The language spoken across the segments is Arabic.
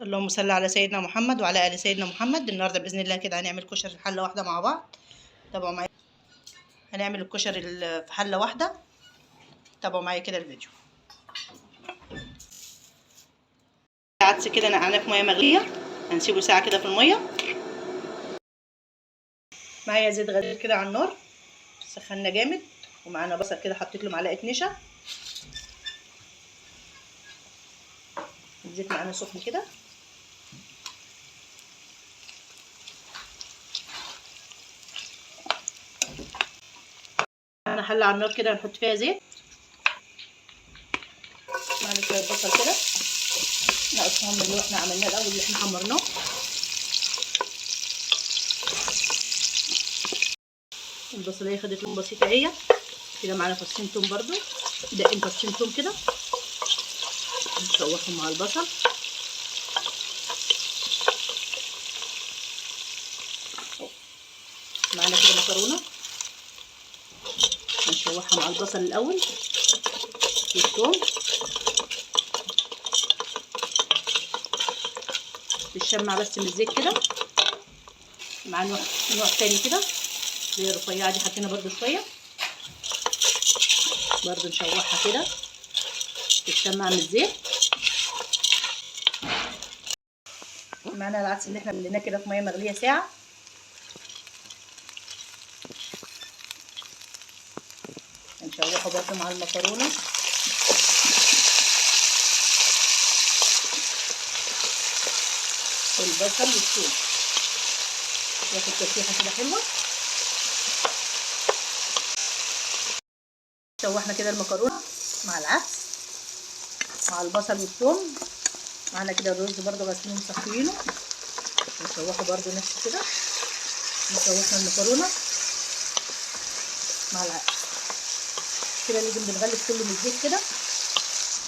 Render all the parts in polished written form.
اللهم صل على سيدنا محمد وعلى ال سيدنا محمد. النهارده باذن الله كده هنعمل كشري في حله واحده مع بعض. تابعوا معايا، هنعمل الكشري في حله واحده. تابعوا معايا كده الفيديو. عدس كده نقعناه في ميه مغليه، هنسيبه ساعه كده في الميه. معايا زيت غزير كده على النار، سخنا جامد، ومعانا بصل كده حطيت له معلقه نشا. الزيت معانا سخن كده. معانا حله على النار كده هنحط فيها زيت. معانا شويه بصل كده نقصهم من اللي احنا عملناه الاول، اللي احنا حمرناه. البصليه خدت لون بسيطه اهي كده. معانا فصين توم برضو، دقين فصين توم كده نشوحهم مع البصل. معانا كده مكرونه هنشوحها مع البصل الاول والثوم. تشمع بس من الزيت كده. مع نوع تاني كده زي الرفيعه دي حطينا برضو شويه، برضو نشوحها كده تشمع من الزيت. معانا العدس اللي احنا مليناه كده في ميه مغليه ساعه. هنشوحه برضو مع المكرونه. والبصل والثوم ياخد تشويحه كده حلوه. شوحنا كده المكرونه مع العدس مع البصل والثوم. معانا كده الرز برضو غاسلينه ومصفيينه، نشوحه برضو نفس كده. نشوحنا المكرونه مع العدس كده. لازم بنغلف كله من الزيت كده،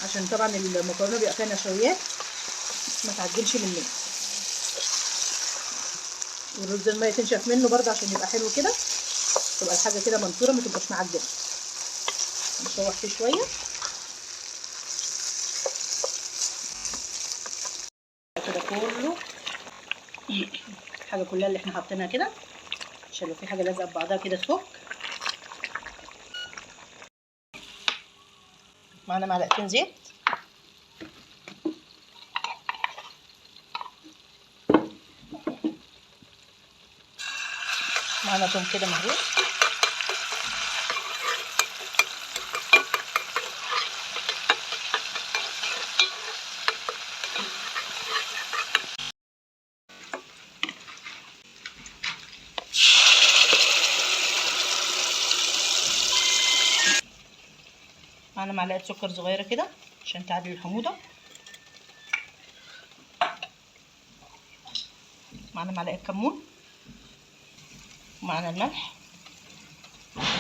عشان طبعا المكرونه بيبقى فيها نشويات ما تعجنش مننا. والرز الميه تنشف منه برضه عشان يبقى حلو كده، تبقى الحاجه كده منصوره ما تبقاش معجنه. نشوح فيه شويه كده كله. الحاجه كلها اللي احنا حاطينها كده عشان لو في حاجه لازقه في بعضها كده تفك. معانا معلقتين زيت. معانا توم كده مهروس. معانا معلقه سكر صغيره كده عشان تعادل الحموضه. معانا معلقه كمون. ومعانا الملح.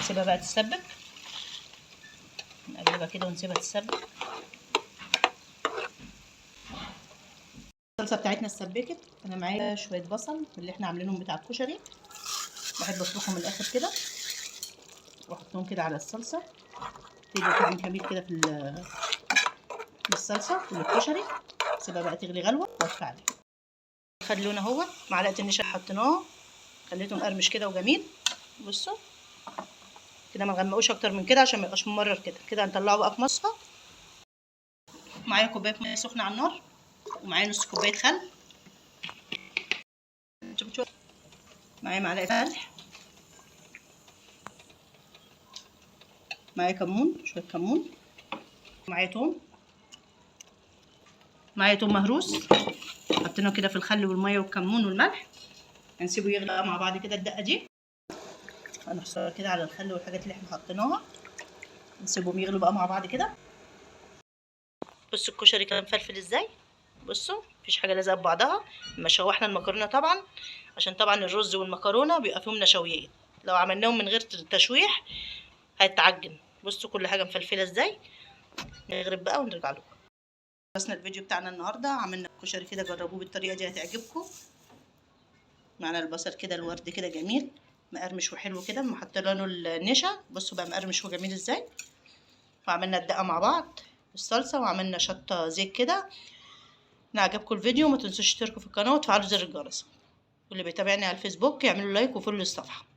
نسيبها بقى تتسبك، نقلبها كده ونسيبها تتسبك. الصلصه بتاعتنا اتسبكت. انا معايا شويه بصل اللي احنا عاملينهم بتاع الكشري، بحب اطبخهم من الاخر كده واحطهم كده على الصلصه. تدي طعم جميل كده في الصلصه والكشري. سيبها بقى تغلي غلوه واطفي عليها. خد لون اهو. معلقه النشا حطيناها خليته مقرمش كده وجميل. بصوا كده ما نغمقوش اكتر من كده عشان ما يبقاش ممرر كده. كده هنطلعه بقى في مصفى. معايا كوبايه ميه سخنه على النار، ومعايا نص كوبايه خل. معايا معلقه ملح. معايا كمون، شويه كمون. معايا توم. معايا توم مهروس حطيناه كده في الخل والميه والكمون والملح. هنسيبه يغلى مع بعض كده. الدقه دي هنحصرها كده على الخل والحاجات اللي احنا حطيناها، نسيبهم يغلوا بقى مع بعض كده. بصوا الكشري كده مفلفل ازاي. بصوا مفيش حاجه لازقه ببعضها. اما شوحنا المكرونه طبعا، عشان طبعا الرز والمكرونه بيبقى فيهم نشويات، لو عملناهم من غير تشويح هيتعجن. بصوا كل حاجه مفلفله ازاي. نغرب بقى ونرجع لكم. خلصنا الفيديو بتاعنا النهارده. عملنا الكشري كده، جربوه بالطريقه دي هتعجبكم. معنا البصل كده الورد كده جميل مقرمش وحلو كده، محطه له النشا. بصوا بقى مقرمش وجميل ازاي. وعملنا الدقه مع بعض الصلصه، وعملنا شطه زيت كده ان عجبكم الفيديو، ما تنسوش تشتركوا في القناه وتفعلوا زر الجرس، واللي بيتابعني على الفيسبوك يعملوا لايك وفولو للصفحه.